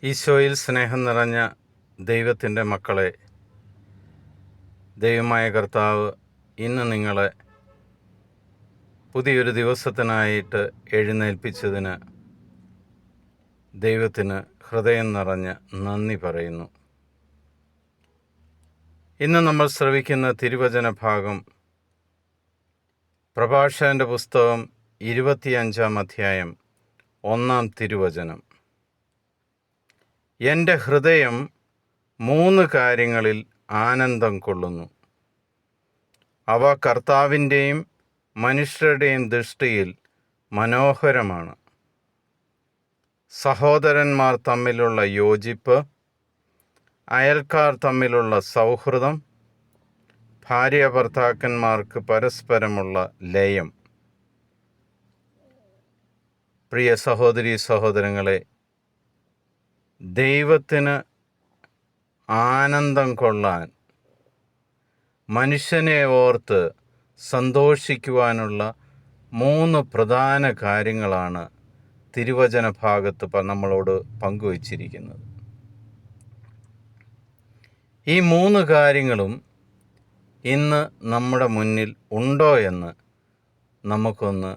ഈശോയിൽ സ്നേഹം നിറഞ്ഞ ദൈവത്തിൻ്റെ മക്കളെ, ദൈവമായ കർത്താവ് ഇന്ന് നിങ്ങളെ പുതിയൊരു ദിവസത്തിനായിട്ട് എഴുന്നേൽപ്പിച്ചതിന് ദൈവത്തിന് ഹൃദയം നിറഞ്ഞ നന്ദി പറയുന്നു. ഇന്ന് നമ്മൾ ശ്രവിക്കുന്ന തിരുവചന ഭാഗം പ്രഭാഷകൻ്റെ പുസ്തകം 25-ാം അധ്യായം 1-ാം തിരുവചനം. എൻ്റെ ഹൃദയം 3 കാര്യങ്ങളിൽ ആനന്ദം കൊള്ളുന്നു. അവ കർത്താവിൻ്റെയും മനുഷ്യരുടെയും ദൃഷ്ടിയിൽ മനോഹരമാണ്. സഹോദരന്മാർ തമ്മിലുള്ള യോജിപ്പ്, അയൽക്കാർ തമ്മിലുള്ള സൗഹൃദം, ഭാര്യാഭർത്താക്കന്മാർക്ക് പരസ്പരമുള്ള ലയം. പ്രിയ സഹോദരീ സഹോദരങ്ങളെ, ദൈവത്തിന് ആനന്ദം കൊള്ളാൻ, മനുഷ്യനെ ഓർത്ത് സന്തോഷിക്കുവാനുള്ള 3 പ്രധാന കാര്യങ്ങളാണ് തിരുവചന ഭാഗത്ത് നമ്മളോട് പങ്കുവച്ചിരിക്കുന്നത്. ഈ 3 കാര്യങ്ങളും ഇന്ന് നമ്മുടെ മുന്നിൽ ഉണ്ടോ എന്ന് നമുക്കൊന്ന്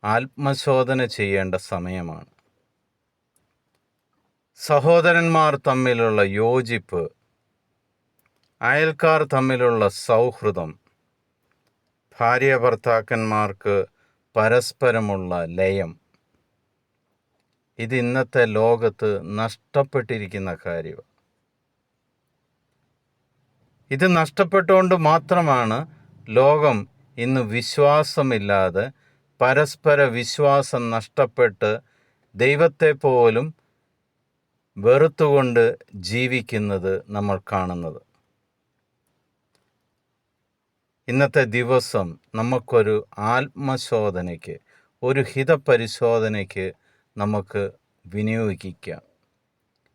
ആത്മശോധന ചെയ്യേണ്ട സമയമാണ്. സഹോദരന്മാർ തമ്മിലുള്ള യോജിപ്പ്, അയൽക്കാർ തമ്മിലുള്ള സൗഹൃദം, ഭാര്യാഭർത്താക്കന്മാർക്ക് പരസ്പരമുള്ള ലയം. ഇത് ഇന്നത്തെ ലോകത്ത് നഷ്ടപ്പെട്ടിരിക്കുന്ന കാര്യമാണ്. ഇത് നഷ്ടപ്പെട്ടുകൊണ്ട് മാത്രമാണ് ലോകം ഇന്ന് വിശ്വാസമില്ലാതെ, പരസ്പര വിശ്വാസം നഷ്ടപ്പെട്ട് ദൈവത്തെ പോലും വെറുത്തുകൊണ്ട് ജീവിക്കുന്നത് നമ്മൾ കാണുന്നത്. ഇന്നത്തെ ദിവസം നമുക്കൊരു ആത്മശോധനയ്ക്ക്, ഒരു ഹിതപരിശോധനയ്ക്ക് നമുക്ക് വിനിയോഗിക്കാം.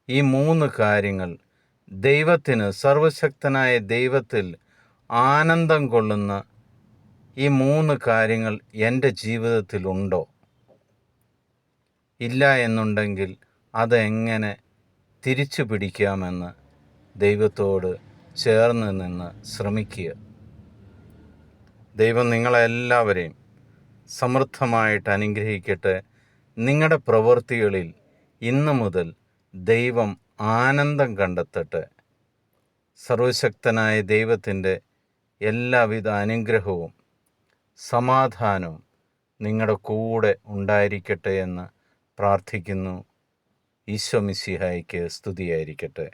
ഈ 3 കാര്യങ്ങൾ ദൈവത്തിന്, സർവശക്തനായ ദൈവത്തിൽ ആനന്ദം കൊള്ളുന്ന ഈ 3 കാര്യങ്ങൾ എൻ്റെ ജീവിതത്തിലുണ്ടോ? ഇല്ല എന്നുണ്ടെങ്കിൽ അതെങ്ങനെ തിരിച്ചു പിടിക്കാമെന്ന് ദൈവത്തോട് ചേർന്ന് നിന്ന് ശ്രമിക്കുക. ദൈവം നിങ്ങളെല്ലാവരെയും സമൃദ്ധമായിട്ട് അനുഗ്രഹിക്കട്ടെ. നിങ്ങളുടെ പ്രവൃത്തികളിൽ ഇന്നു മുതൽ ദൈവം ആനന്ദം കണ്ടെത്തട്ടെ. സർവശക്തനായ ദൈവത്തിൻ്റെ എല്ലാവിധ അനുഗ്രഹവും സമാധാനവും നിങ്ങളുടെ കൂടെ ഉണ്ടായിരിക്കട്ടെ എന്ന് പ്രാർത്ഥിക്കുന്നു. ഈശോ മിശിഹായ്ക്ക് സ്തുതിയായിരിക്കട്ടെ.